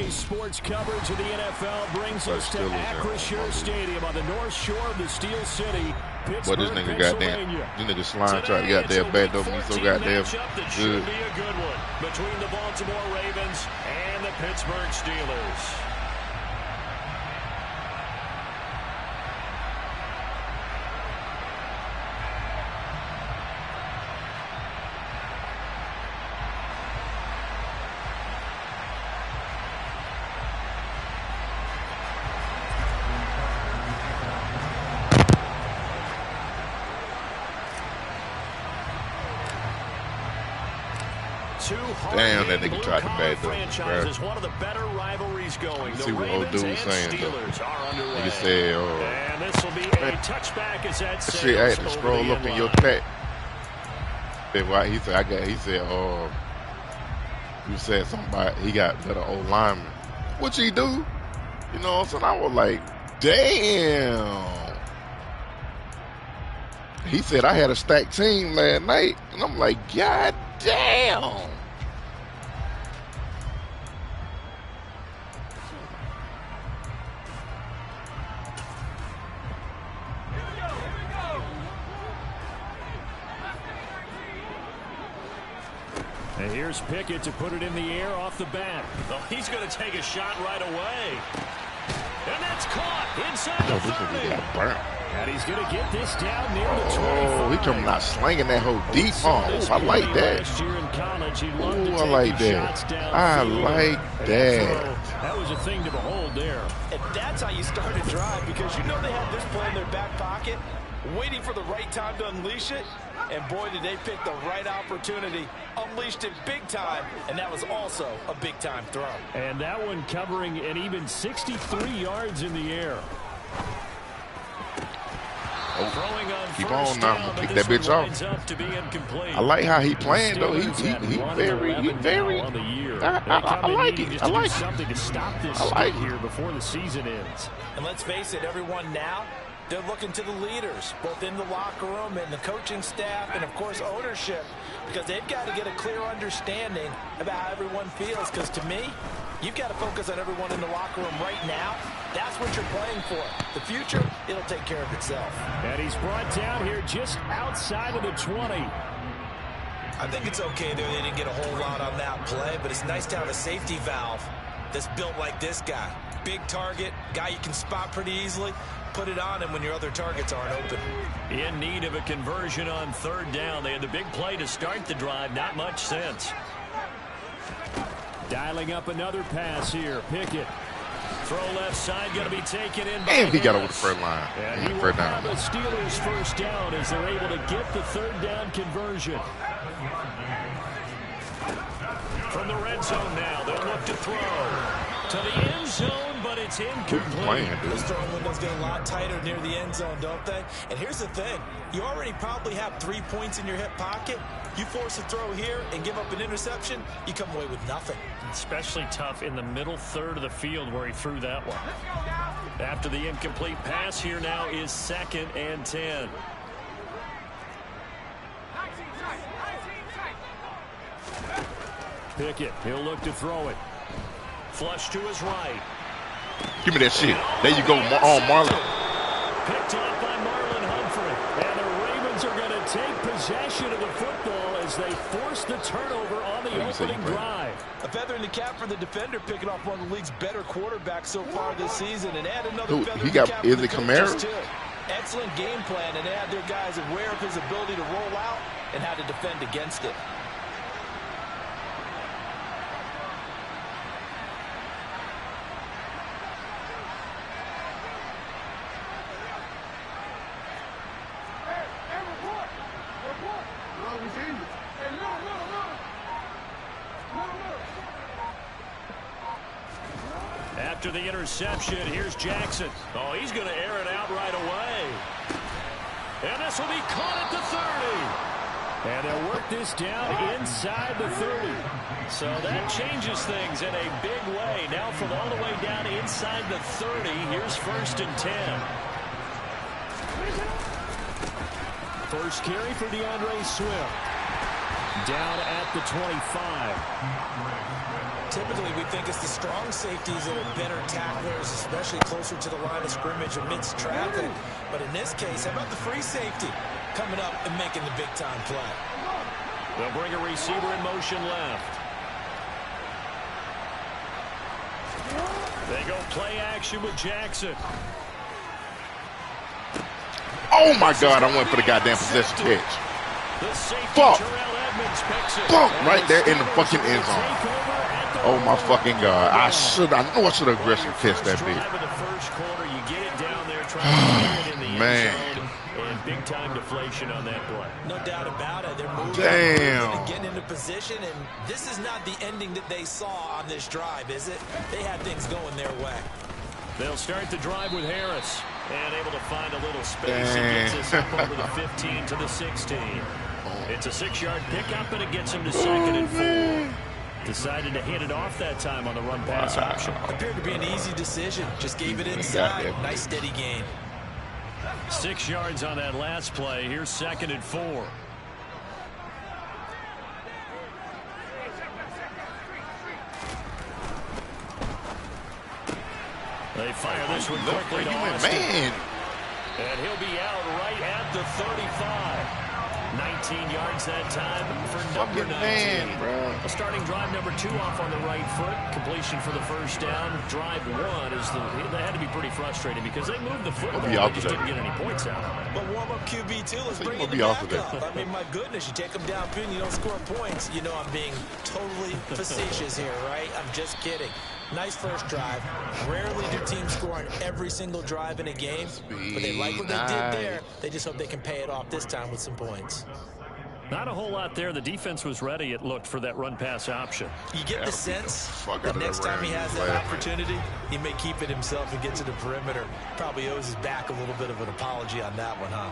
Today's sports coverage of the NFL brings us to Acrisure Stadium on the north shore of the Steel City, Pittsburgh, this nigga goddamn, this nigga slime try to get there back though. Me so goddamn that should be a good one between the Baltimore Ravens and the Pittsburgh Steelers. Damn, that nigga tried to bad though. Is one of the better rivalries going. See what old dude was saying though. Nigga said, and this will be a touchback as that shit, I had to scroll up in your chat. He said, you said something about he got better old lineman. What he do? You know what I'm saying? I was like, damn. He said I had a stacked team last night, and I'm like, God damn. And here's Pickett to put it in the air off the bat. Oh, he's going to take a shot right away. And that's caught inside the 30. And he's going to get this down near the 25. Oh, he coming out slinging that whole deep arm. Oh, I like that. Oh, I like that. I like that. That was a thing to behold there. And that's how you start a drive, because you know they have this play in their back pocket, waiting for the right time to unleash it. And boy, did they pick the right opportunity. Unleashed it big time, and that was also a big-time throw. And that one covering an even 63 yards in the air. Keep on now. Pick that bitch off. I like how he playing though. He very. I like it. I like something to stop this here before the season ends. And let's face it, everyone now, they're looking to the leaders, both in the locker room and the coaching staff and, of course, ownership, because they've got to get a clear understanding about how everyone feels. Because to me, you've got to focus on everyone in the locker room right now. That's what you're playing for. The future, it'll take care of itself. And he's brought down here just outside of the 20. I think it's okay there. They didn't get a whole lot on that play, but it's nice to have a safety valve that's built like this guy. Big target, guy you can spot pretty easily. Put it on him when your other targets aren't open. In need of a conversion on third down. They had the big play to start the drive. Not much sense. Dialing up another pass here. Pickett. Throw left side, going to be taken in by and he got over the first line. And he will have the Steelers first down as they're able to get the third down conversion. From the red zone now, they'll look to throw to the end zone, but it's incomplete. Those throwing windows get a lot tighter near the end zone, don't they? And here's the thing. You already probably have 3 points in your hip pocket. You force a throw here and give up an interception, you come away with nothing. Especially tough in the middle third of the field where he threw that one. After the incomplete pass, here now is 2nd and 10. Pickett, he'll look to throw it. Flush to his right. Give me that shit. There you go, Marlon. Picked off by Marlon Humphrey. And the Ravens are going to take possession of the football as they force the turnover on the opening drive. A feather in the cap for the defender, picking off one of the league's better quarterbacks so far this season. And add another feather in the cap is it Kamara? Excellent game plan, and they had their guys aware of his ability to roll out and how to defend against it. After the interception, here's Jackson. Oh, he's going to air it out right away. And this will be caught at the 30. And they'll work this down inside the 30. So that changes things in a big way. Now from all the way down inside the 30, here's 1st and 10. First carry for DeAndre Swift. Down at the 25. Typically, we think it's the strong safeties that are better tacklers, especially closer to the line of scrimmage amidst traffic. But in this case, how about the free safety coming up and making the big-time play? They'll bring a receiver in motion left. They go play action with Jackson. Oh, my God. I went for the goddamn possession catch. Fuck. Fuck. Right there in the fucking end zone. Oh, my fucking God. I know I should have aggressive catch that big. Man. And big time deflation on that play. No doubt about it. They're moving Damn. and getting into position, and this is not the ending that they saw on this drive, is it? They had things going their way. They'll start the drive with Harris, and able to find a little space. It gets us up over the 15 to the 16. It's a 6-yard pickup, and it gets him to 2nd and 4. Decided to hit it off that time on the run-pass option. Appeared to be an easy decision. Just gave it inside. Nice steady gain. 6 yards on that last play. Here's 2nd and 4. They fire this one quickly to Austin. Man. And he'll be out right at the 35. 19 yards that time for number 19. Man, bro. A starting drive number 2 off on the right foot. Completion for the first down. Drive 1 is they had to be pretty frustrated because they moved the football. They just didn't get any points out. But warm-up QB2, let's bring it back up. I mean, my goodness, you take them down and you don't score points. You know I'm being totally facetious here, right? I'm just kidding. Nice first drive. Rarely do teams score on every single drive in a game, but they like what they did there. They just hope they can pay it off this time with some points. Not a whole lot there. The defense was ready, it looked, for that run-pass option. You get the sense that next time he has that opportunity, he may keep it himself and get to the perimeter. Probably owes his back a little bit of an apology on that one, huh?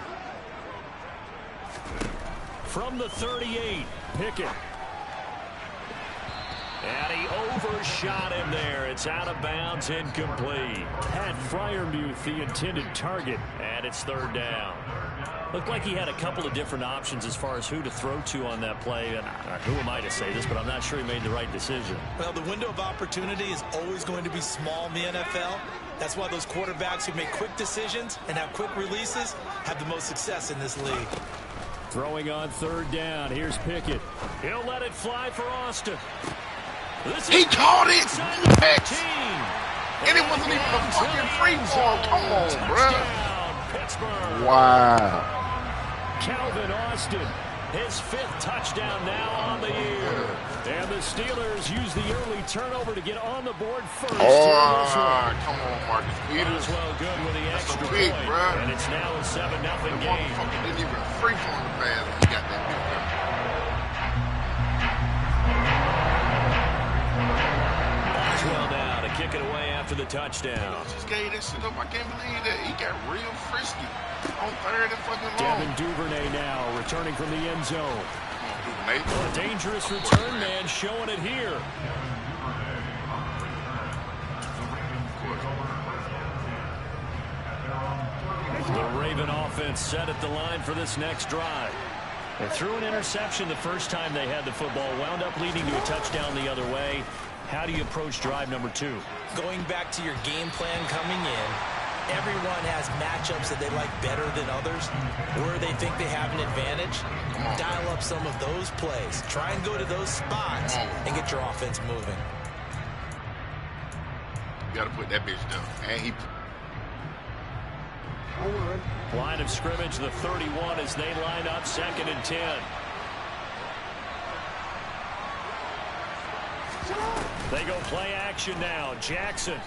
From the 38, Pickett. And he overshot him there. It's out of bounds, incomplete. Pat Freiermuth, the intended target, and it's 3rd down. Looked like he had a couple of different options as far as who to throw to on that play. And who am I to say this, but I'm not sure he made the right decision. Well, the window of opportunity is always going to be small in the NFL. That's why those quarterbacks who make quick decisions and have quick releases have the most success in this league. Throwing on 3rd down. Here's Pickett. He'll let it fly for Austin. He caught it! And it wasn't even a fucking free fall. Come on, bro. Pittsburgh. Wow. Calvin Austin, his 5th touchdown now on the year. And the Steelers use the early turnover to get on the board first. Oh, come on, Marcus Peters. Well good with the extra big, point. Bro. And it's now a 7-0 game. Didn't even free fall the pass. He got that big one. Well now to kick it away after the touchdown. Just gave that shit up. I can't believe that. He got real frisky on 3rd and fucking long. Devin Duvernay now returning from the end zone. A dangerous return man showing it here. The Raven offense set at the line for this next drive. They threw an interception the first time they had the football, wound up leading to a touchdown the other way. How do you approach drive number 2? Going back to your game plan coming in, everyone has matchups that they like better than others, where they think they have an advantage. Dial up some of those plays. Try and go to those spots and get your offense moving. You got to put that bitch down. And he... Line of scrimmage, the 31 as they line up 2nd and 10. They go play action now. Jackson.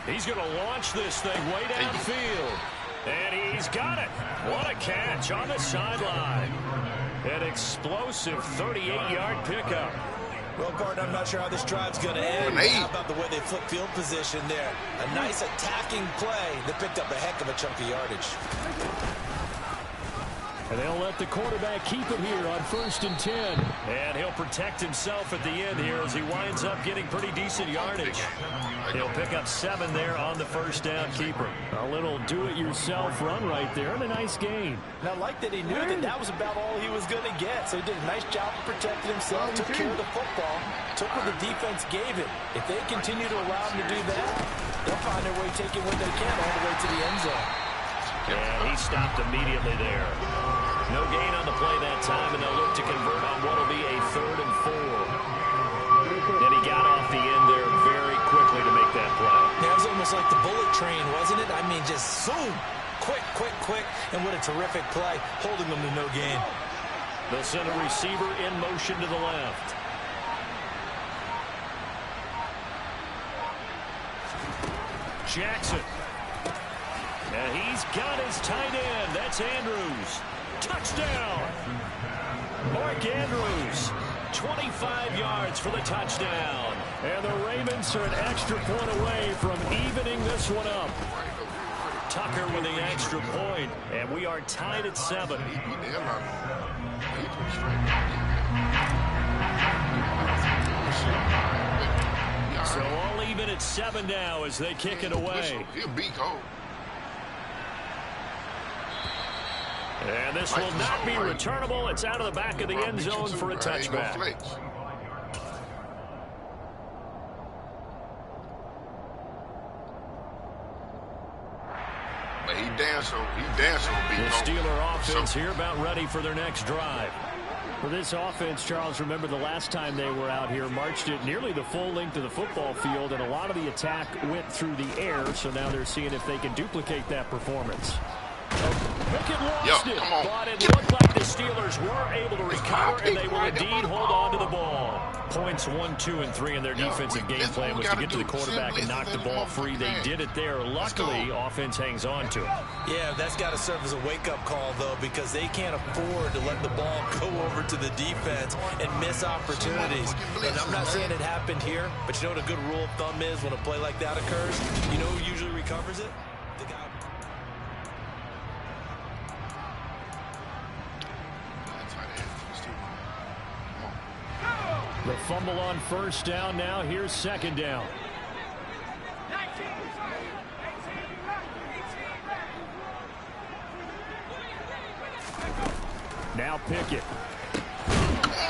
He's going to launch this thing way downfield. And he's got it. What a catch on the sideline. An explosive 38-yard pickup. Well, partner, I'm not sure how this drive's going to end. How about the way they flip field position there? A nice attacking play that picked up a heck of a chunk of yardage. And they'll let the quarterback keep it here on 1st and 10. And he'll protect himself at the end here as he winds up getting pretty decent yardage. He'll pick up 7 there on the 1st down keeper. A little do-it-yourself run right there and a nice gain. And I like that he knew that that was about all he was going to get. So he did a nice job of protecting himself, took care of the football, took what the defense gave him. If they continue to allow him to do that, they'll find their way taking what they can all the way to the end zone. And he stopped immediately there. No gain on the play that time, and they'll look to convert on what will be a 3rd and 4. And he got off the end there very quickly to make that play. That was almost like the bullet train, wasn't it? I mean, just zoom. Quick, quick, quick. And what a terrific play, holding them to no gain. They'll send a receiver in motion to the left. Jackson. And he's got his tight end. That's Andrews. Touchdown. Mark Andrews. 25 yards for the touchdown. And the Ravens are an extra point away from evening this one up. Tucker with the extra point. And we are tied at 7. So all even at 7 now as they kick it away. And this will not be returnable. It's out of the back of the end zone for a touchback. But he dancing. The Steeler offense here about ready for their next drive. For this offense, Charles, remember the last time they were out here, marched it nearly the full length of the football field, and a lot of the attack went through the air, so now they're seeing if they can duplicate that performance. Pickett lost it, but it looked like the Steelers were able to recover, and they will indeed hold on to the ball. Points 1, 2, and 3 in their defensive game plan was to get to the quarterback and knock the ball free. They did it there. Luckily, offense hangs on to it. Yeah, that's got to serve as a wake-up call, though, because they can't afford to let the ball go over to the defense and miss opportunities. And I'm not saying it happened here, but you know what a good rule of thumb is when a play like that occurs? You know who usually recovers it? The guy. The fumble on 1st down now. Here's 2nd down. Now Pickett.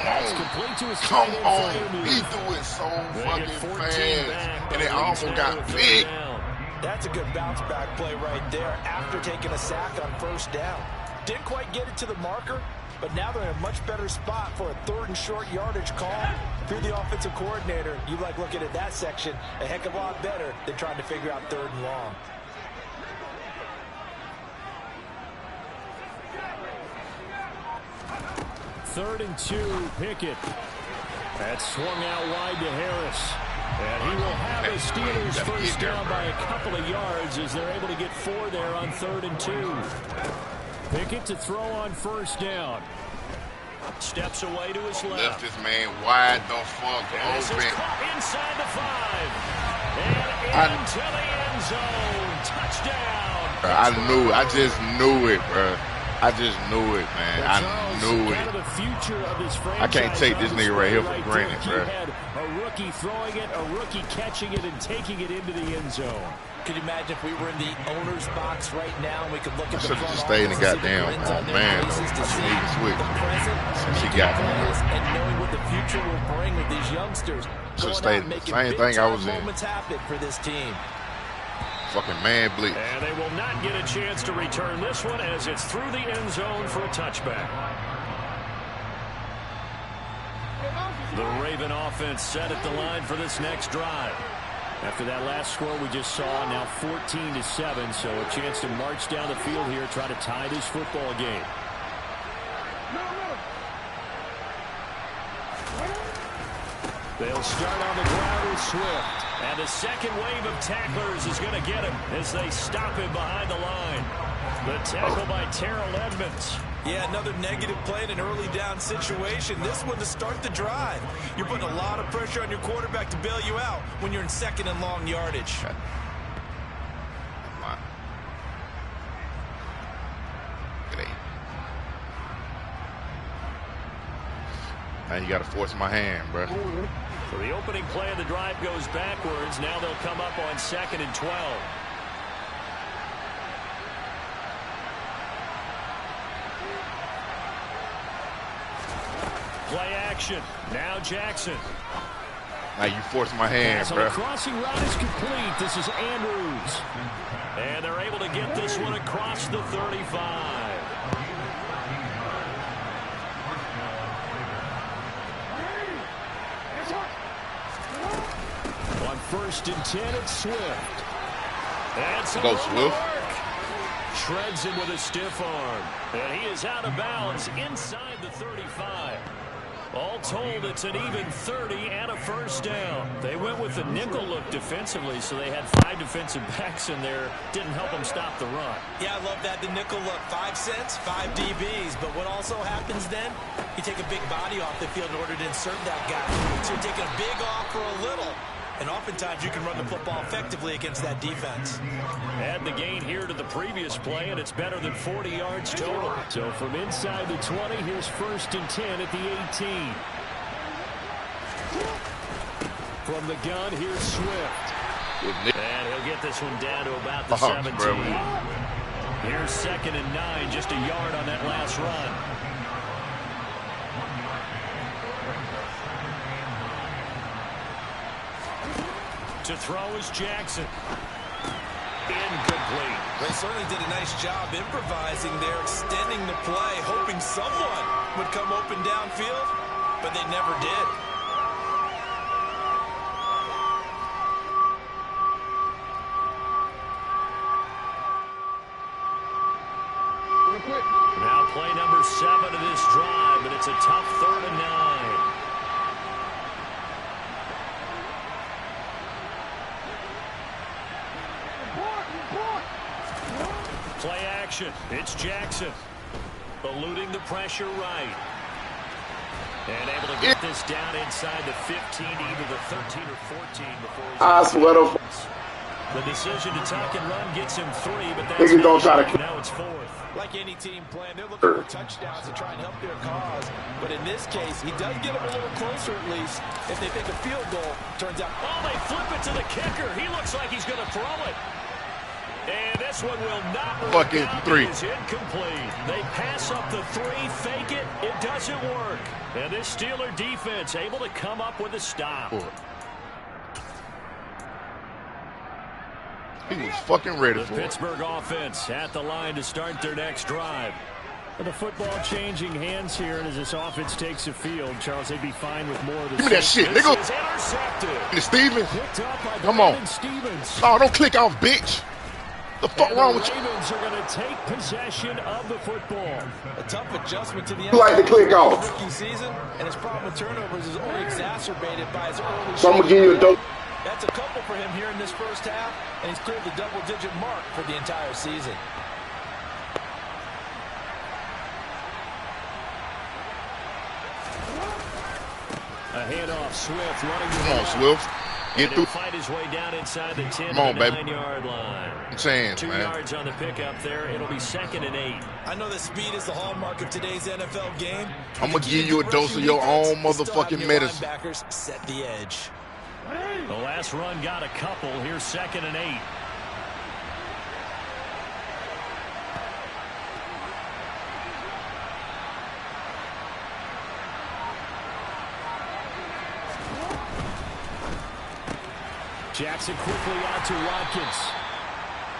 That's complete to his tight end. He threw it so fucking fast, and it almost got big. That's a good bounce back play right there after taking a sack on 1st down. Didn't quite get it to the marker, but now they're in a much better spot for a 3rd and short yardage call through the offensive coordinator. You like looking at that section a heck of a lot better than trying to figure out 3rd and long. Third and 2, Pickett. That's swung out wide to Harris. And he will have the Steelers 1st down by a couple of yards as they're able to get 4 there on 3rd and 2. Pickett to throw on 1st down. Steps away to his left. Left this man wide the fuck open. Inside the 5. And into the end zone. Touchdown. I knew it. I just knew it, bro. I just knew it, man. I knew it. I can't take this nigga right here for granted, bro. A rookie throwing it, a rookie catching it, and taking it into the end zone. Could you imagine if we were in the owner's box right now and we could look at the front office? Stay in the goddamn man, though. I should need to switch. Since he got and knowing what the future will bring with these youngsters. Should stay in the same thing I was in. Moments happen for this team. Fucking man blitz. And they will not get a chance to return this one as it's through the end zone for a touchback. The Raven offense set at the line for this next drive. After that last score we just saw, now 14-7, so a chance to march down the field here, try to tie this football game. They'll start on the ground with Swift. And the second wave of tacklers is going to get him as they stop him behind the line. The tackle by Terrell Edmonds. Yeah, another negative play in an early down situation. This one to start the drive. You're putting a lot of pressure on your quarterback to bail you out when you're in 2nd and long yardage. you got to force my hand, bro. So the opening play of the drive goes backwards. Now they'll come up on 2nd and 12. Play action. Now Jackson. Now you force my hand, bro. The crossing route is complete. This is Andrews. And they're able to get this one across the 35. On 1st and 10, it's Swift. That's go Swift. Shreds him with a stiff arm. And he is out of bounds inside the 35. All told, it's an even 30 and a first down. They went with the nickel look defensively, so they had 5 defensive backs in there. Didn't help them stop the run. Yeah, I love that, the nickel look. 5 cents, 5 DBs. But what also happens then, you take a big body off the field in order to insert that guy. So you're taking a big off for a little. And oftentimes you can run the football effectively against that defense. Add the gain here to the previous play, and it's better than 40 yards total. So from inside the 20, here's 1st and 10 at the 18. From the gun, here's Swift. And he'll get this one down to about the 17. Here's 2nd and 9, just a yard on that last run. To throw is Jackson. Incomplete. They certainly did a nice job improvising there, extending the play, hoping someone would come open downfield, but they never did. Now play number 7 of this drive, but it's a tough 3rd and 9. Play action. It's Jackson. Eluding the pressure right. And able to get this down inside the 15, either the 13 or 14 before he's... I swear to... The decision to tuck and run gets him 3, but that's... Niggas don't try to... Now it's 4th. Like any team plan, they're looking for touchdowns to try and help their cause. But in this case, he does get them a little closer at least. If they make a field goal, turns out... Oh, they flip it to the kicker. He looks like he's going to throw it. And this one will not work fucking out. 3. It's incomplete. They pass up the 3, fake it. It doesn't work. And this Steeler defense able to come up with a stop. 4. He was fucking ready for it. The Pittsburgh offense at the line to start their next drive. And the football changing hands here, and as this offense takes the field, Charles, they'd be fine with more of the... Give me that shit, nigga. This is intercepted. And Stevens. Picked up by Come on. Stevens. No, don't click off, bitch. The fuck wrong with you? The Ravens are going to take possession of the football. A tough adjustment to the You like to click off. rookie season, and his problem with turnovers is only exacerbated by his early... So I'm going to give you a dope. That's a couple for him here in this first half, and he's cleared the double-digit mark for the entire season. A handoff, Swift running. Come on, Swift. Get through. Fight his way down inside the 10 Come on, to baby. 9-yard line. Chance, 2 man. yards on the pickup there. It'll be 2nd and 8. I know that speed is the hallmark of today's NFL game. I'm going to give you a dose of your own motherfucking medicine. Linebackers set the edge. The last run got a couple. Here's 2nd and 8. Jackson quickly out to Watkins.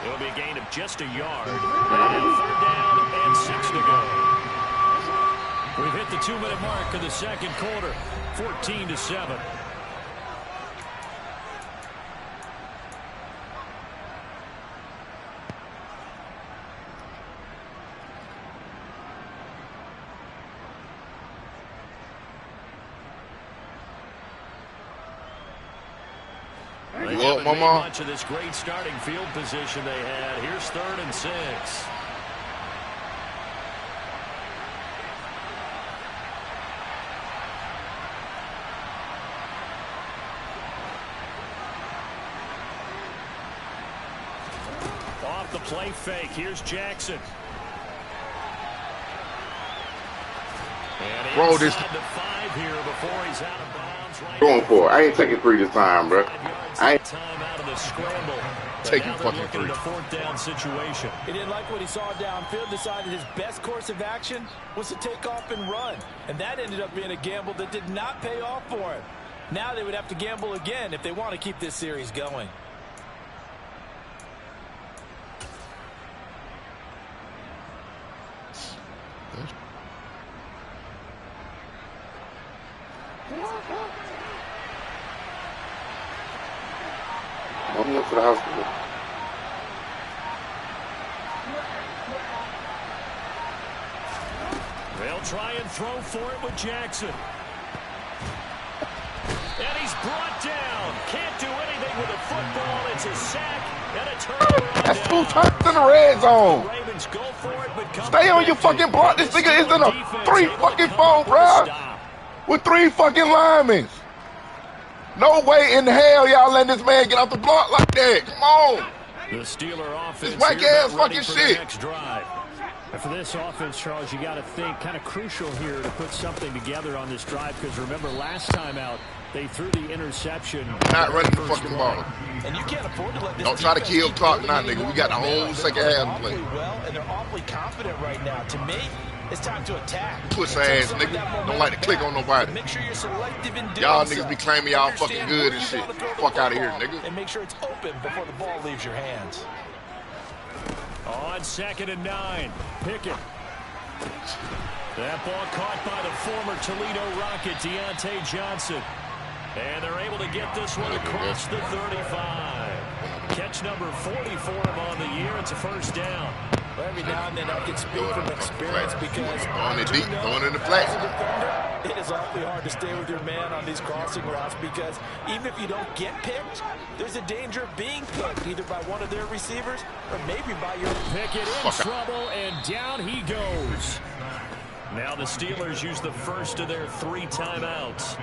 It'll be a gain of just a yard. And 3rd down and 6 to go. We've hit the 2-minute mark of the second quarter. 14-7. They haven't made much of this great starting field position they had. Here's 3rd and 6. Off the play fake. Here's Jackson. Roll this. The 5 here before he's out of bounds. Right Going for it. I ain't taking 3 this time, bro. I ain't. Time out of the scramble. Taking fucking 3. In a 4th down situation. He didn't like what he saw downfield, decided his best course of action was to take off and run. And that ended up being a gamble that did not pay off for him. Now they would have to gamble again if they want to keep this series going. I'm going to the hospital. They'll try and throw for it with Jackson. And he's brought down. Can't do anything with a football. It's a sack and a turnover. That's 2 times in the red zone. The Ravens go for it, but Stay on your fucking block. This nigga is in a 3 fucking 4, bro. With 3 fucking linemen. No way in hell y'all letting this man get off the block like that. Come on. The Steeler offense. This whack ass fucking shit. Next drive. And for this offense, Charles, you got to think kind of crucial here to put something together on this drive because remember last time out they threw the interception. Not running the fucking ball. And you can't afford to let this. Don't try to kill clock now, nigga. We got the whole second half to play. Well, and they're awfully confident right now. To me, it's time to attack. Puss ass nigga. Don't like to click on nobody. Make sure you're selective in doing Y'all so. niggas be claiming y'all fucking good and shit. Fuck out of here, nigga. And make sure it's open before the ball leaves your hands. On 2nd and 9, Pickett. That ball caught by the former Toledo Rocket, Deontay Johnson. And they're able to get this one across the 35. Catch number 40 for him on the year. It's a 1st down. Well, every now and then I can speak from experience because going it deep, going in the flat. It is awfully hard to stay with your man on these crossing routes because even if you don't get picked, there's a danger of being picked either by one of their receivers or maybe by your Pickett in trouble, and down he goes. Now the Steelers use the first of their 3 timeouts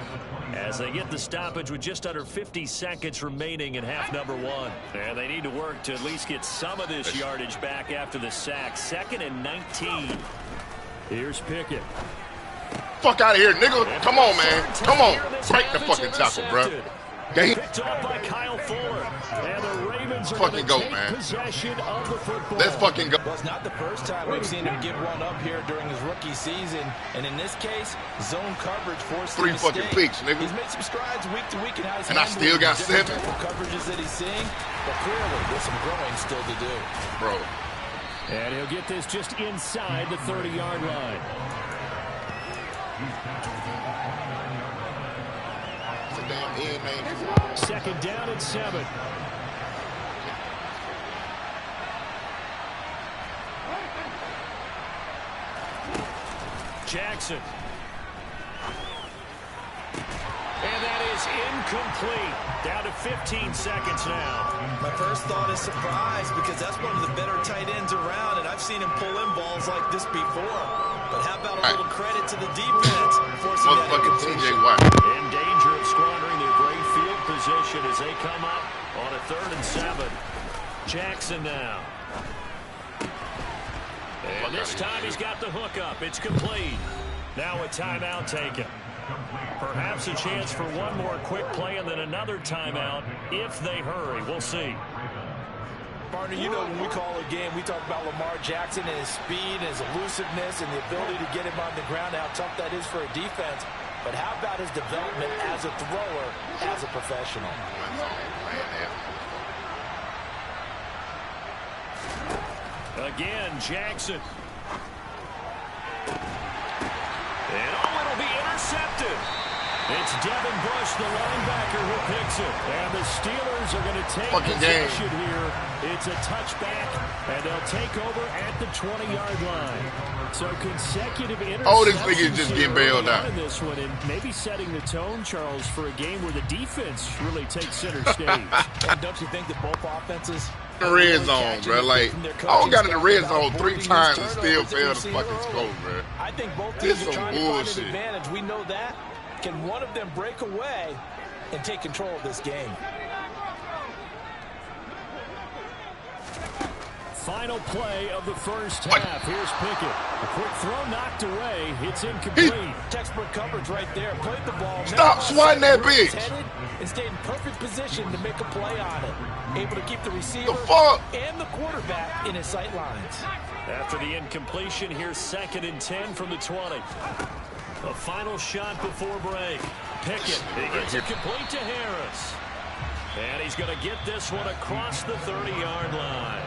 as they get the stoppage with just under 50 seconds remaining in half number 1. And they need to work to at least get some of this yardage back after the sack. 2nd and 19. Here's Pickett. Fuck out of here, nigga. Come on, man. Come on. Break the fucking tackle, bro. Picked off by Kyle Fuller. And the Ravens are fucking go, take man. possession of the football. Let's fucking go. Well, it's not the first time we've seen him give one up here during his rookie season. And in this case, zone coverage forced 3 fucking picks, nigga. He's made some strides week to week in how he's and I still got 7. Coverages that he's seeing. But clearly, there's some growing still to do. Bro. And he'll get this just inside the 30-yard line. It's a damn end, man. 2nd down and 7. Jackson. And that is incomplete. Down to 15 seconds now. My first thought is surprise because that's one of the better tight ends around, and I've seen him pull in balls like this before. But how about a little credit to the defense? Motherfucking TJ Watt. In danger of squandering their great field position as they come up on a 3rd and 7. Jackson now. And this time he's got the hook up. It's complete. Now a timeout taken. Perhaps a chance for one more quick play and then another timeout if they hurry. We'll see. Partner, you know when we call a game, we talk about Lamar Jackson and his speed and his elusiveness and the ability to get him on the ground, how tough that is for a defense. But how about his development as a thrower, as a professional? Again, Jackson. And it'll be intercepted. It's Devin Bush, the linebacker, who picks it. And the Steelers are going to take possession here. It's a touchback, and they'll take over at the 20-yard line. So consecutive interceptions. Oh, this nigga just getting bailed out. In this one, and maybe setting the tone, Charles, for a game where the defense really takes center stage. And don't you think that both offenses the red zone, bro? Like, I got in the red zone 3 times and still failed to fucking score, bro. I think both teams are trying to find bullshit. an advantage. We know that. Can one of them break away and take control of this game? final play of the first half. Here's Pickett. A quick throw knocked away. It's incomplete. Textbook coverage right there. Played the ball. Stop swatting that bitch. And stayed in perfect position to make a play on it. Able to keep the receiver and the quarterback in his sight lines. After the incompletion, here's 2nd and 10 from the 20. A final shot before break. Pickett, he gets it complete to Harris. And he's going to get this one across the 30-yard line.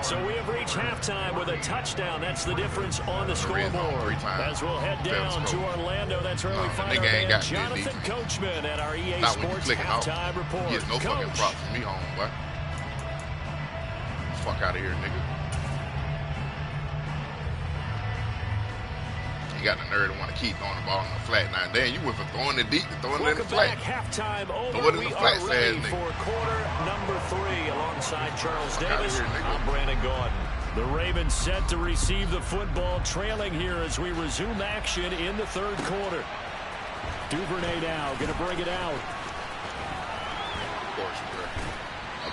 So we have reached halftime with a touchdown. That's the difference on the scoreboard. As we'll head down to Orlando, that's where we find our man Jonathan Coachman at our EA Sports Halftime Report. He has no fucking props from me home, boy. Fuck out of here, nigga. You got the nerve to want to keep throwing the ball in the flat. Now, damn, you went from throwing it deep to throwing it in the flat. Halftime over. We are ready for quarter number 3 alongside Charles Davis. I'm Brandon Gordon. The Ravens set to receive the football, trailing here as we resume action in the 3rd quarter. Duvernay now going to bring it out. Of course,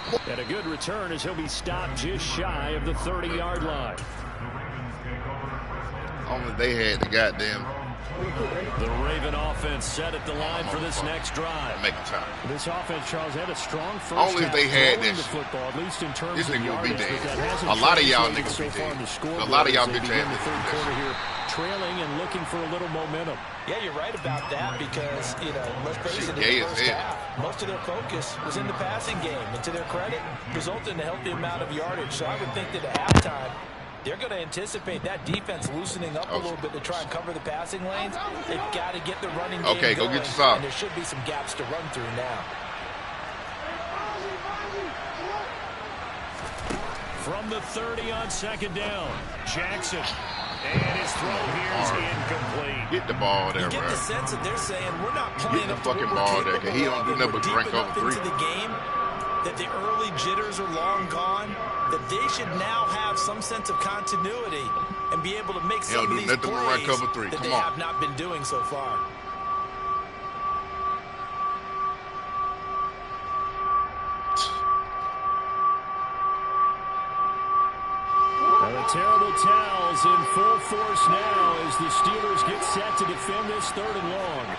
bro. And a good return as he'll be stopped just shy of the 30-yard line. Only they had the goddamn. The Raven offense set at the line for this next drive. Make them time. This offense, Charles, had a strong first Only if they had this football, at least in terms this of nigga would be yardage, dead. A lot of y'all niggas so be dead. A lot of y'all bitch ass niggas the 3rd quarter here, trailing and looking for a little momentum. Yeah, you're right about that because, you know, let's face it, in the first half, most of their focus was in the passing game. And to their credit, resulted in a healthy amount of yardage. So I would think that at halftime, they're going to anticipate that defense loosening up a little bit to try and cover the passing lanes. They've got to get the running game going. Go get your side. And there should be some gaps to run through now. From the 30 on 2nd down, Jackson. And his throw here is incomplete. Get the ball there, bro. You get the sense that they're saying we're not playing the fucking ball there, because he don't do nothing but drink over 3. Into the game, that the early jitters are long gone, that they should now have some sense of continuity and be able to make some of these plays that they have not been doing so far. And the terrible towels in full force now as the Steelers get set to defend this 3rd and long.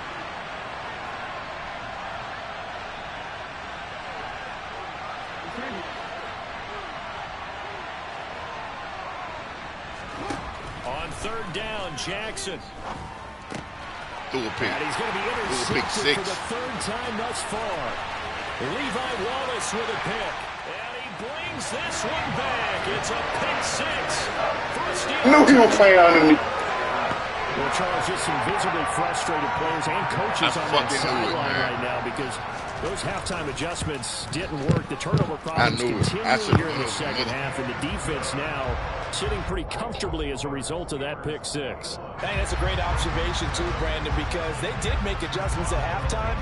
On 3rd down, Jackson. Threw a pick. And he's going to be intercepted for the 3rd time thus far. Levi Wallace with a pick. And he brings this one back. It's a pick 6 for a Steelers. No, he don't play underneath. Well, Charles, just some visibly frustrated players and coaches on that sideline right now because those halftime adjustments didn't work. The turnover problems continue here in the 2nd half, and the defense now sitting pretty comfortably as a result of that pick 6. I think that's a great observation too, Brandon, because they did make adjustments at halftime.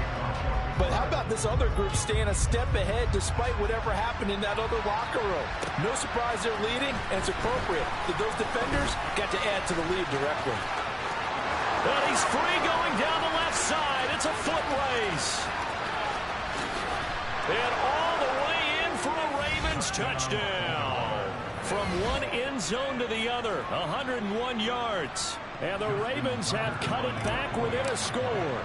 But how about this other group staying a step ahead despite whatever happened in that other locker room? No surprise they're leading, and it's appropriate that those defenders got to add to the lead directly. And he's free going down the left side. It's a foot race. And all the way in for a Ravens touchdown. From one end zone to the other, 101 yards. And the Ravens have cut it back within a score.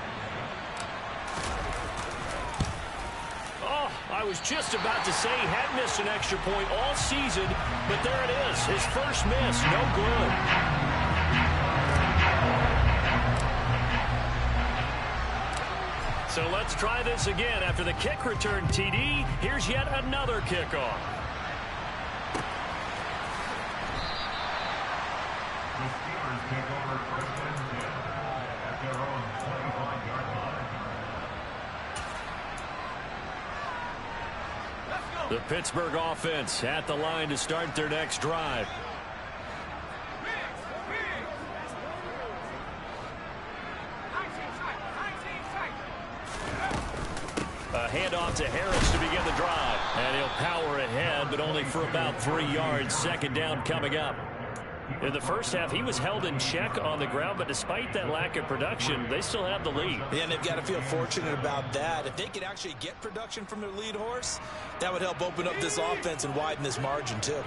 Oh, I was just about to say he had missed an extra point all season, but there it is. His first miss, no good. So let's try this again. After the kick return TD, here's yet another kickoff. The Pittsburgh offense at the line to start their next drive. A handoff to Harris to begin the drive. And he'll power ahead, but only for about 3 yards. 2nd down coming up. In the first half, he was held in check on the ground, but despite that lack of production, they still have the lead. Yeah, and they've got to feel fortunate about that. If they could actually get production from their lead horse, that would help open up this offense and widen this margin, too.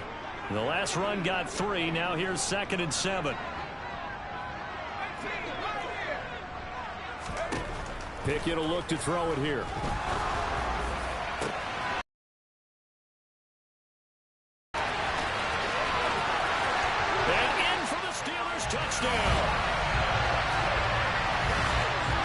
The last run got 3. Now here's 2nd and 7. Pickett will look to throw it here. And in for the Steelers touchdown.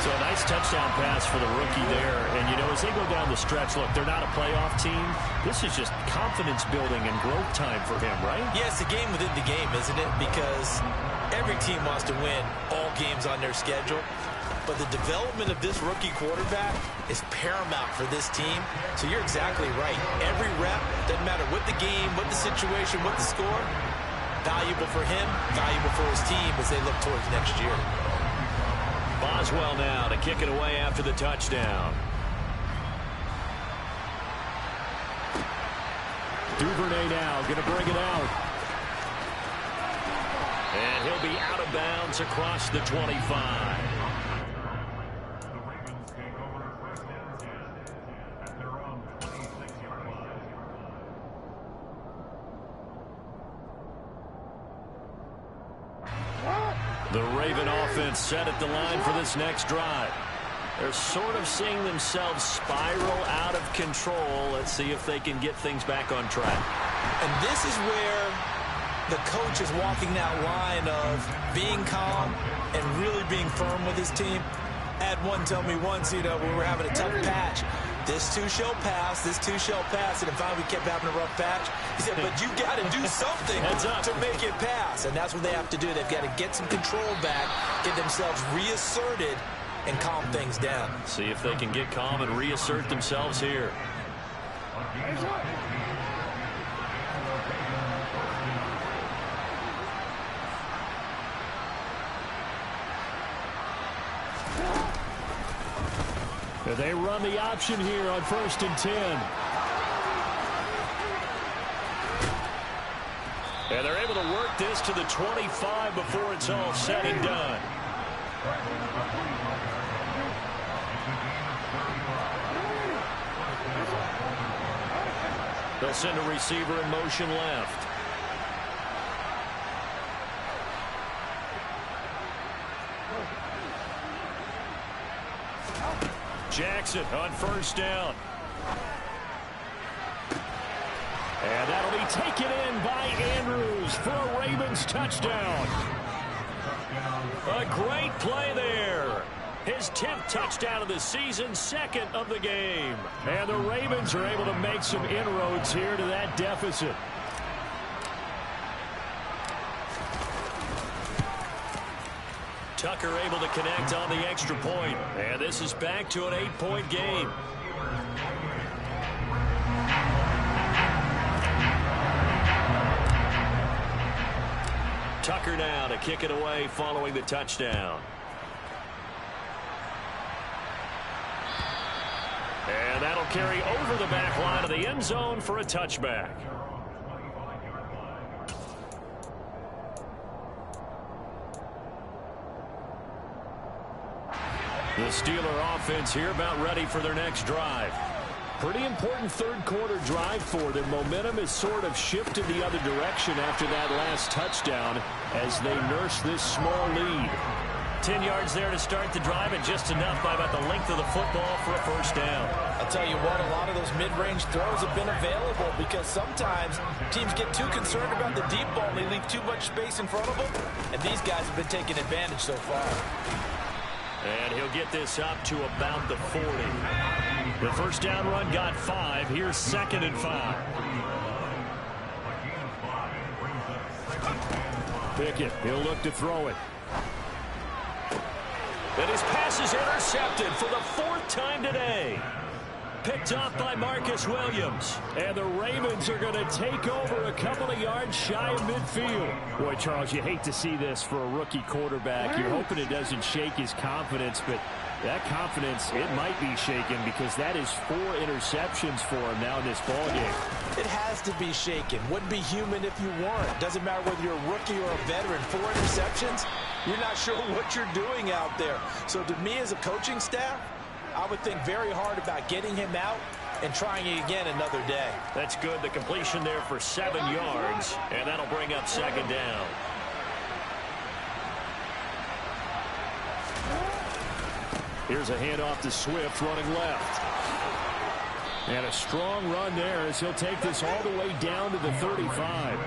So a nice touchdown pass for the rookie there. And, you know, as they go down the stretch, look, they're not a playoff team. This is just confidence building and growth time for him, right? Yeah, it's a game within the game, isn't it? Because every team wants to win all games on their schedule. But the development of this rookie quarterback is paramount for this team. So you're exactly right. Every rep, doesn't matter what the game, what the situation, what the score, valuable for him, valuable for his team as they look towards next year. Boswell now to kick it away after the touchdown. Duvernay now going to bring it out. And he'll be out of bounds across the 25. The Raven offense set at the line for this next drive. They're sort of seeing themselves spiral out of control. Let's see if they can get things back on track. And this is where the coach is walking that line of being calm and really being firm with his team. I had one tell me once, you know, when we were having a tough patch, this too shall pass, this too shall pass, and if finally we kept having a rough patch, he said, but you got to do something to make it pass, and that's what they have to do. They've got to get some control back, get themselves reasserted, and calm things down. See if they can get calm and reassert themselves here. They run the option here on 1st and 10. And they're able to work this to the 25 before it's all said and done. They'll send a receiver in motion left. Jackson on 1st down. And that'll be taken in by Andrews for a Ravens touchdown. A great play there. His 10th touchdown of the season, 2nd of the game. And the Ravens are able to make some inroads here to that deficit. Tucker able to connect on the extra point. And this is back to an 8-point game. Tucker now to kick it away following the touchdown. And that'll carry over the back line of the end zone for a touchback. The Steeler offense here about ready for their next drive. Pretty important 3rd quarter drive for them. Momentum has sort of shifted the other direction after that last touchdown as they nurse this small lead. 10 yards there to start the drive, and just enough by about the length of the football for a 1st down. I'll tell you what, a lot of those mid-range throws have been available because sometimes teams get too concerned about the deep ball and they leave too much space in front of them, and these guys have been taking advantage so far. And he'll get this up to about the 40. The 1st down run got 5. Here's 2nd and 5. Pickett, he'll look to throw it. And his pass is intercepted for the 4th time today. Picked off by Marcus Williams. And the Ravens are going to take over a couple of yards shy of midfield. Boy, Charles, you hate to see this for a rookie quarterback. You're hoping it doesn't shake his confidence, but that confidence, it might be shaken because that is 4 interceptions for him now in this ballgame. It has to be shaken. Wouldn't be human if you weren't. Doesn't matter whether you're a rookie or a veteran. 4 interceptions, you're not sure what you're doing out there. So to me as a coaching staff, I would think very hard about getting him out and trying it again another day. That's good. The completion there for 7 yards, and that'll bring up second down. Here's a handoff to Swift running left. And a strong run there as he'll take this all the way down to the 35.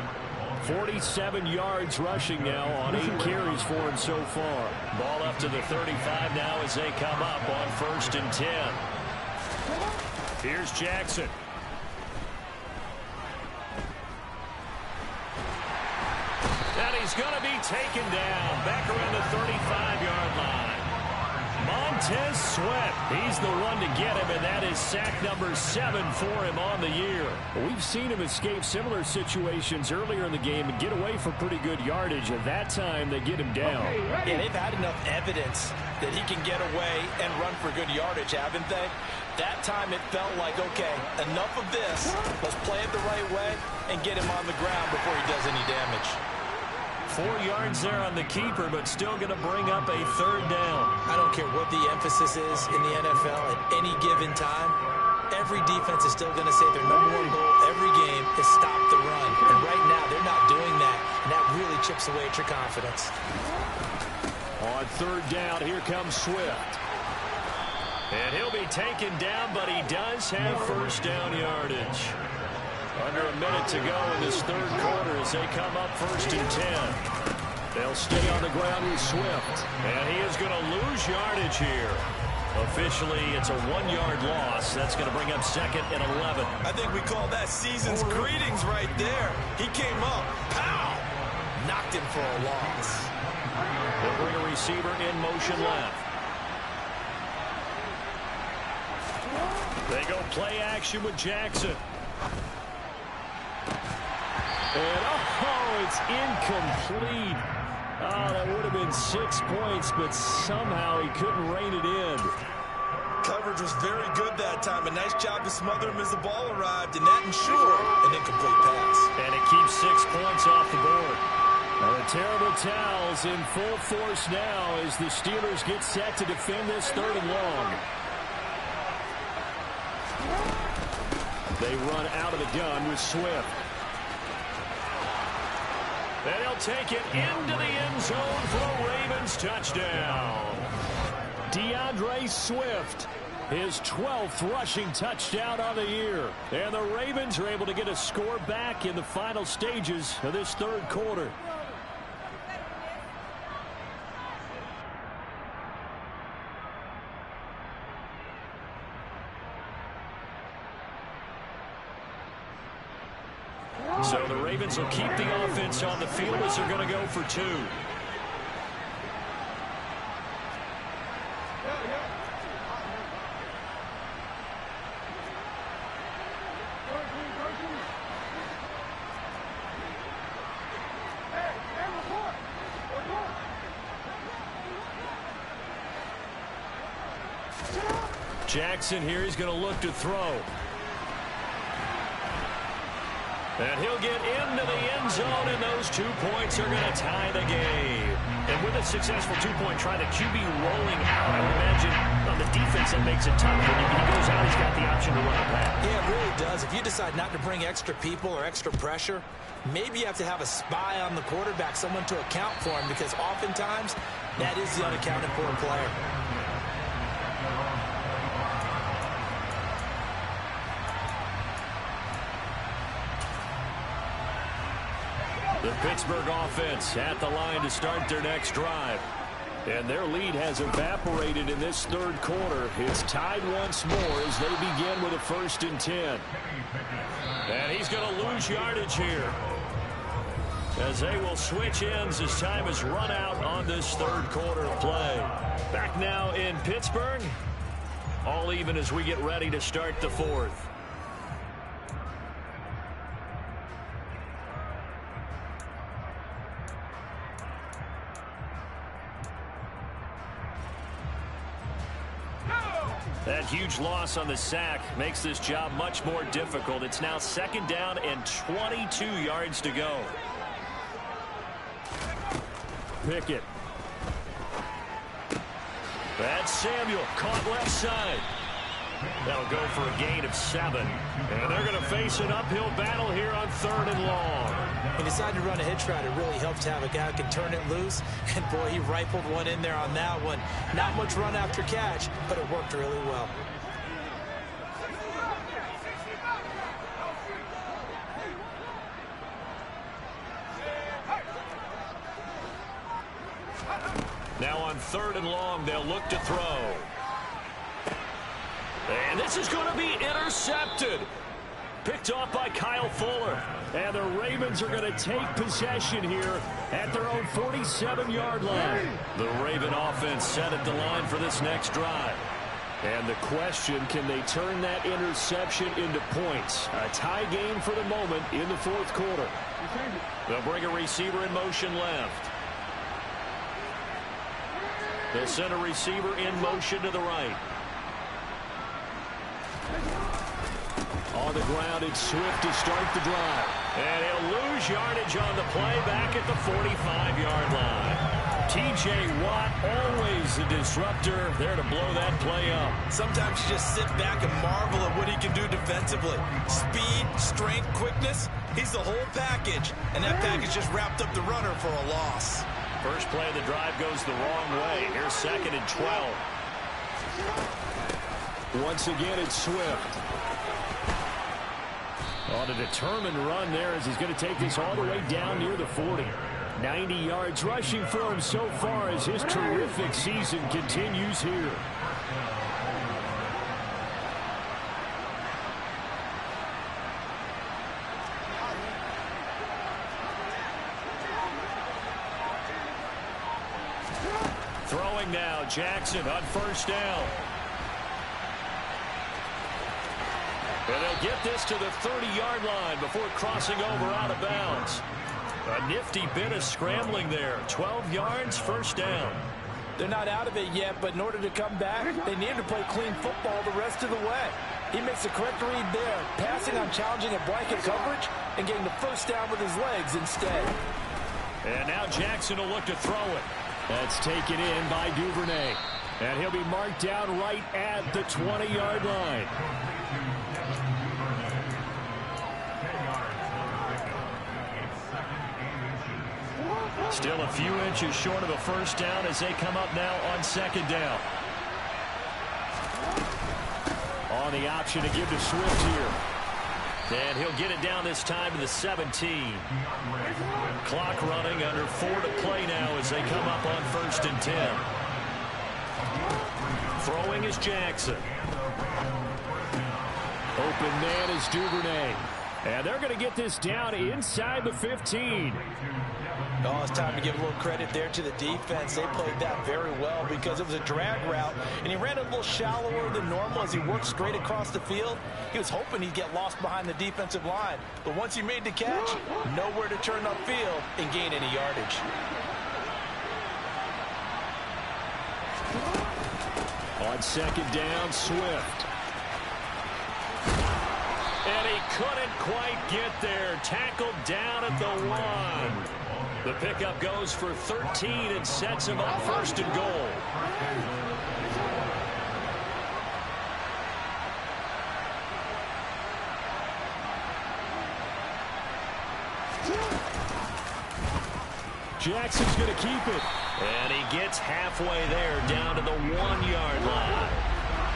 47 yards rushing now on 8 carries for him so far. Ball up to the 35 now as they come up on 1st and 10. Here's Jackson. And he's going to be taken down back around the 35-yard line. Montez Sweat, he's the one to get him, and that is sack number 7 for him on the year. We've seen him escape similar situations earlier in the game and get away for pretty good yardage. At that time, they get him down. Yeah, they've had enough evidence that he can get away and run for good yardage, haven't they? That time it felt like, okay, enough of this. Let's play it the right way and get him on the ground before he does any damage. 4 yards there on the keeper, but still going to bring up a 3rd down. I don't care what the emphasis is in the NFL at any given time. Every defense is still going to say their #1 goal every game is stop the run. And right now, they're not doing that, and that really chips away at your confidence. On 3rd down, here comes Swift. And he'll be taken down, but he does have 1st down yardage. Under a minute to go in this 3rd quarter as they come up 1st and 10. They'll stay on the ground with Swift. And he is going to lose yardage here. Officially, it's a 1-yard loss. That's going to bring up 2nd and 11. I think we call that season's greetings right there. He came up, pow! Knocked him for a loss. They'll bring a receiver in motion left. They go play action with Jackson. And, oh, it's incomplete. Oh, that would have been 6 points, but somehow he couldn't rein it in. Coverage was very good that time. A nice job to smother him as the ball arrived, and that ensured an incomplete pass. And it keeps 6 points off the board. Well, the terrible towels in full force now as the Steelers get set to defend this 3rd and long. They run out of the gun with Swift. And he'll take it into the end zone for a Ravens touchdown. DeAndre Swift, his 12th rushing touchdown on the year. And the Ravens are able to get a score back in the final stages of this 3rd quarter. So the Ravens will keep the offense on the field as they're going to go for 2. Jackson here, he's going to look to throw. And he'll get into the end zone, and those 2 points are going to tie the game. And with a successful 2-point try, the QB rolling out, I would imagine on the defense that makes it tough. When he goes out, he's got the option to run a pass. Yeah, it really does. If you decide not to bring extra people or extra pressure, maybe you have to have a spy on the quarterback, someone to account for him, because oftentimes that is the unaccounted for player. The Pittsburgh offense at the line to start their next drive. And their lead has evaporated in this 3rd quarter. It's tied once more as they begin with a 1st and 10. And he's going to lose yardage here, as they will switch ends as time is run out on this 3rd quarter of play. Back now in Pittsburgh. All even as we get ready to start the 4th. That huge loss on the sack makes this job much more difficult. It's now 2nd down and 22 yards to go. Pickett. That's Samuel, caught left side. That'll go for a gain of 7. And they're going to face an uphill battle here on 3rd and long. He decided to run a hitch route. It really helps to have a guy who can turn it loose. And, boy, he rifled one in there on that one. Not much run after catch, but it worked really well. Now on 3rd and long, they'll look to throw. And this is going to be intercepted. Picked off by Kyle Fuller. And the Ravens are going to take possession here at their own 47-yard line. The Raven offense set at the line for this next drive. And the question, can they turn that interception into points? A tie game for the moment in the 4th quarter. They'll bring a receiver in motion left. They'll send a receiver in motion to the right. On the ground, it's Swift to start the drive. And he'll lose yardage on the play back at the 45-yard line. T.J. Watt, always a disruptor, there to blow that play up. Sometimes you just sit back and marvel at what he can do defensively. Speed, strength, quickness, he's the whole package. And that package just wrapped up the runner for a loss. First play of the drive goes the wrong way. Here's 2nd and 12. Once again, it's Swift. On a determined run there as he's going to take this all the way down near the 40. 90 yards rushing for him so far as his terrific season continues here. Throwing now, Jackson on 1st down. And they'll get this to the 30-yard line before crossing over out of bounds. A nifty bit of scrambling there. 12 yards, 1st down. They're not out of it yet, but in order to come back, they need to play clean football the rest of the way. He makes the correct read there, passing on challenging a blanket coverage and getting the 1st down with his legs instead. And now Jackson will look to throw it. That's taken in by Duvernay. And he'll be marked down right at the 20-yard line. Still a few inches short of a 1st down as they come up now on 2nd down. On the option to give to Swift here. And he'll get it down this time to the 17. Clock running, under 4 to play now as they come up on 1st and 10. Throwing is Jackson. Open man is Duvernay. And they're going to get this down inside the 15. Oh, it's time to give a little credit there to the defense. They played that very well because it was a drag route, and he ran a little shallower than normal as he worked straight across the field. He was hoping he'd get lost behind the defensive line, but once he made the catch, nowhere to turn upfield and gain any yardage. On 2nd down, Swift. And he couldn't quite get there. Tackled down at the 1. The pickup goes for 13 and sets him up 1st and goal. Jackson's going to keep it. And he gets halfway there down to the 1-yard line.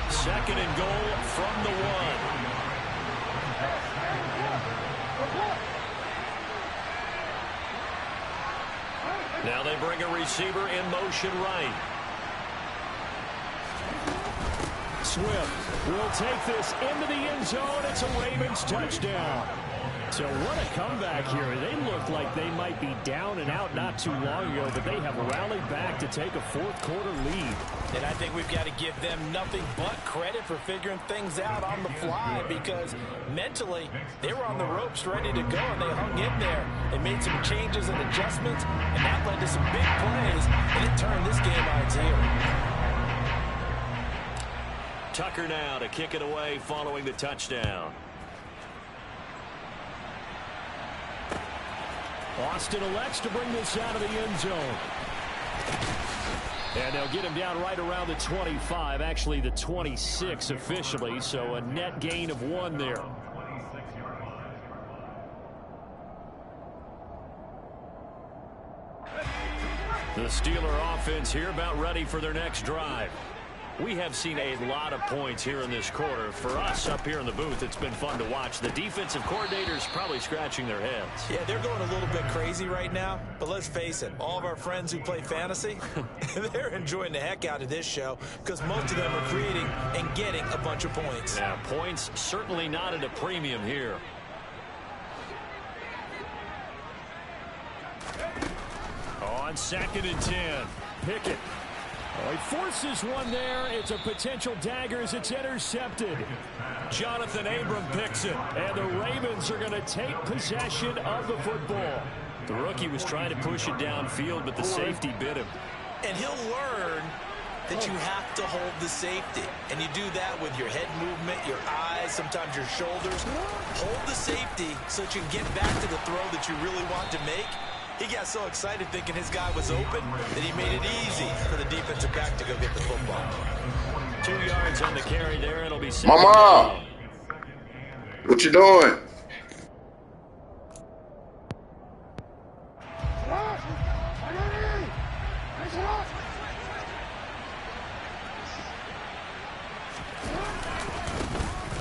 2nd and goal from the 1. Now they bring a receiver in motion right. Swift will take this into the end zone. It's a Ravens touchdown. So what a comeback here. They looked like they might be down and out not too long ago, but they have rallied back to take a 4th quarter lead. And I think we've got to give them nothing but credit for figuring things out on the fly, because mentally they were on the ropes ready to go, and they hung in there and made some changes and adjustments, and that led to some big plays, and it turned this game on its heel. Tucker now to kick it away following the touchdown. Austin elects to bring this out of the end zone. And they'll get him down right around the 25, actually the 26 officially, so a net gain of 1 there. The Steeler offense here about ready for their next drive. We have seen a lot of points here in this quarter. For us up here in the booth, it's been fun to watch. The defensive coordinators probably scratching their heads. Yeah, they're going a little bit crazy right now. But let's face it, all of our friends who play fantasy, they're enjoying the heck out of this show because most of them are creating and getting a bunch of points. Yeah, points certainly not at a premium here. On 2nd and 10, Pickett. Oh, he forces one there. It's a potential dagger as it's intercepted. Jonathan Abram picks it, and the Ravens are going to take possession of the football. The rookie was trying to push it downfield, but the safety bit him. And he'll learn that you have to hold the safety. And you do that with your head movement, your eyes, sometimes your shoulders. Hold the safety so that you can get back to the throw that you really want to make. He got so excited thinking his guy was open that he made it easy for the defensive back to go get the football. 2 yards on the carry there. It'll be Mama, what you doing?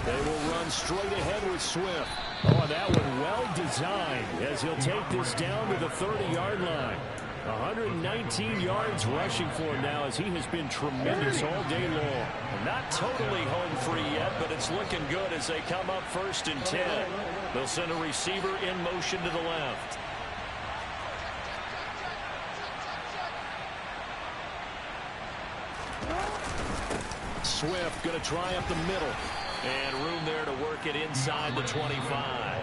They will run straight ahead with Swift. Oh, that one well designed as he'll take this down to the 30-yard line. 119 yards rushing for him now as he has been tremendous all day long. Not totally home free yet, but it's looking good as they come up 1st and 10. They'll send a receiver in motion to the left. Swift going to try up the middle. And room there to work it inside the 25.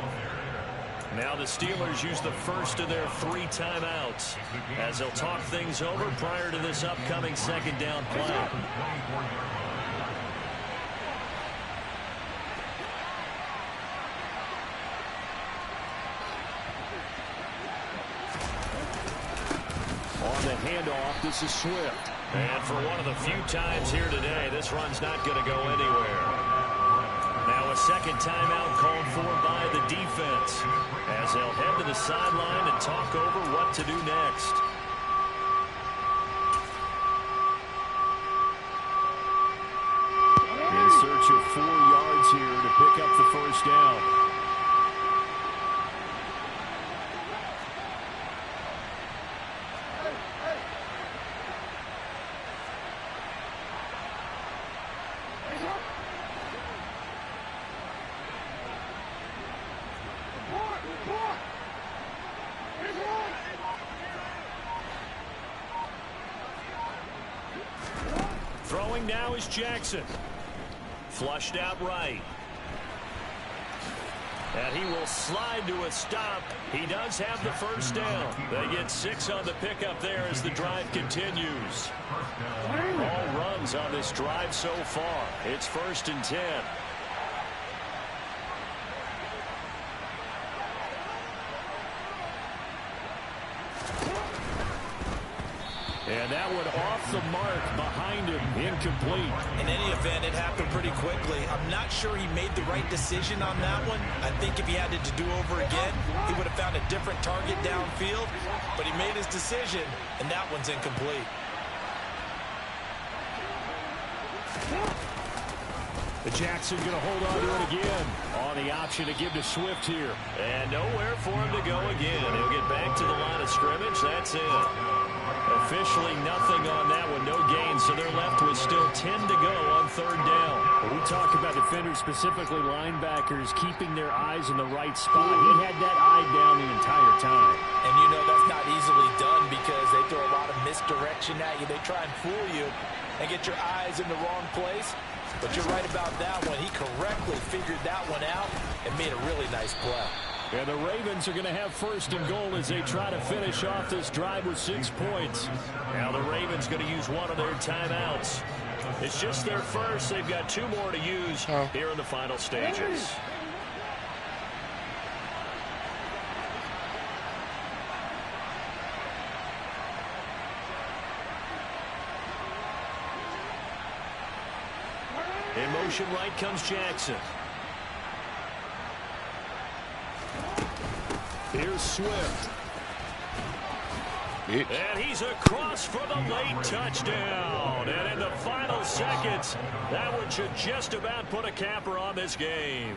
Now the Steelers use the first of their 3 timeouts as they'll talk things over prior to this upcoming 2nd down play. On the handoff, this is Swift. And for one of the few times here today, this run's not going to go anywhere. Now a 2nd timeout called for by the defense as they'll head to the sideline and talk over what to do next. In search of 4 yards here to pick up the 1st down. Throwing now is Jackson. Flushed out right. And he will slide to a stop. He does have the 1st down. They get 6 on the pickup there as the drive continues. All runs on this drive so far. It's 1st and 10. And that one off the mark behind him, incomplete. In any event, it happened pretty quickly. I'm not sure he made the right decision on that one. I think if he had it to do over again, he would have found a different target downfield. But he made his decision, and that one's incomplete. Jackson going to hold on to it again. On the option to give to Swift here. And nowhere for him to go again. He'll get back to the line of scrimmage. That's it. Officially nothing on that one. No gain. So they're left with still 10 to go on 3rd down. When we talk about defenders, specifically linebackers, keeping their eyes in the right spot. He had that eye down the entire time. And you know that's not easily done because they throw a lot of misdirection at you. They try and fool you and get your eyes in the wrong place. But you're right about that one. He correctly figured that one out and made a really nice play. And the Ravens are going to have 1st and goal as they try to finish off this drive with 6 points. Now the Ravens going to use one of their timeouts. It's just their first. They've got 2 more to use here in the final stages. In motion right comes Jackson. Here's Swift. And he's across for the late touchdown. And in the final seconds, that one should just about put a capper on this game.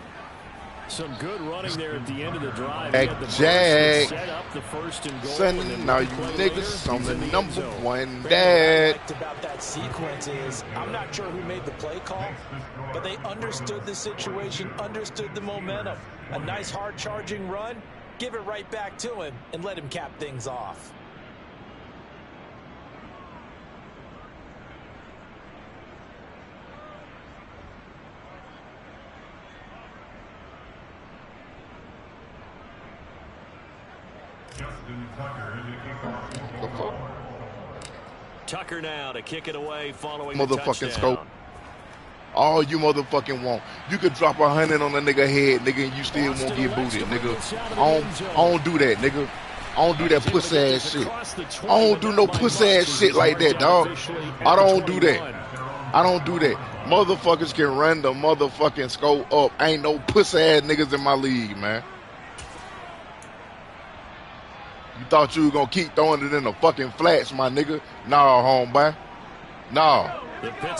Some good running there at the end of the drive. He had the Jack. set up the first and goal. Son, now you niggas on the number one What I dad. liked about that sequence is, I'm not sure who made the play call, but they understood the situation, understood the momentum. A nice hard charging run, give it right back to him, and let him cap things off. Tucker now to kick it away following Motherfucking the scope. touchdown. All you motherfucking want. You could drop 100 on a nigga head, nigga, and you still won't get booted, nigga. I don't do that, nigga. I don't do that pussy ass shit. I don't do no pussy ass shit like that, dog. I don't do that. I don't do that. Motherfuckers can run the motherfucking scope up. Ain't no pussy ass niggas in my league, man. You thought you were gonna keep throwing it in the fucking flats, my nigga? Nah, homeboy. Nah.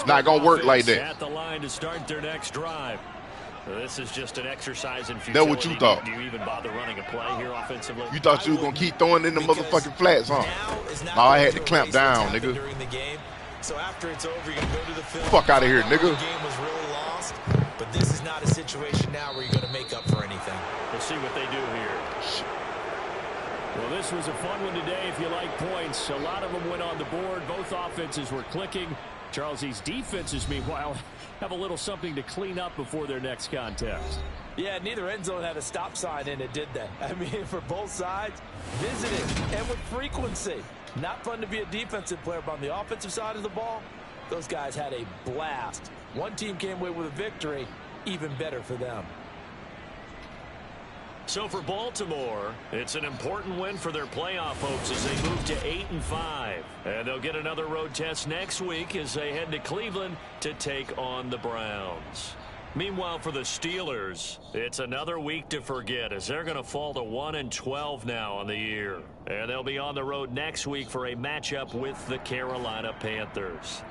Not gonna work like that. At the line to start their next drive. This is just an exercise in futility. That's what you thought. Do you even bother running a play here offensively? You thought you were gonna keep throwing in the motherfucking flats, huh? Nah, I had to clamp down, nigga. During the game. So after it's over, you're gonna go to the film. Fuck out of here, nigga. The game was really lost, but this is not a situation now where you're gonna make up for anything. We'll see what they do here. Well, this was a fun one today if you like points. A lot of them went on the board. Both offenses were clicking. Charles, these defenses, meanwhile, have a little something to clean up before their next contest. Yeah, neither end zone had a stop sign in it, did they? I mean, for both sides, visited and with frequency. Not fun to be a defensive player, but on the offensive side of the ball, those guys had a blast. One team came away with a victory, even better for them. So for Baltimore, it's an important win for their playoff hopes as they move to 8-5. And they'll get another road test next week as they head to Cleveland to take on the Browns. Meanwhile, for the Steelers, it's another week to forget as they're going to fall to 1-12 now on the year. And they'll be on the road next week for a matchup with the Carolina Panthers.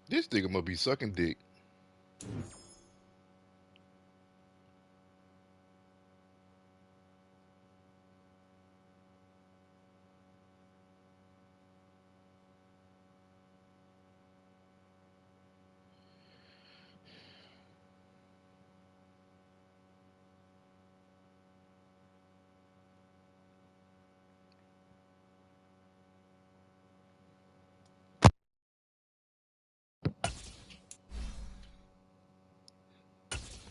This nigga must be sucking dick.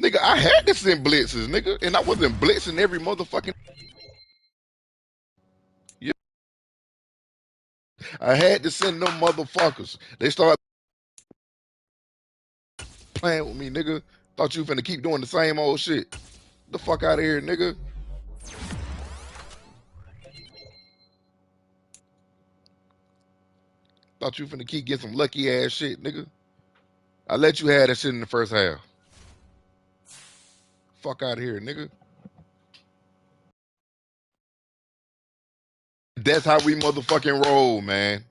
Nigga, I had to send blitzes, nigga, and I wasn't blitzing every motherfucking. Yeah. I had to send them motherfuckers. They start playing with me, nigga. Thought you finna keep doing the same old shit. The fuck out of here, nigga. Thought you finna keep getting some lucky ass shit, nigga. I let you have that shit in the first half. Fuck out of here, nigga. That's how we motherfucking roll, man.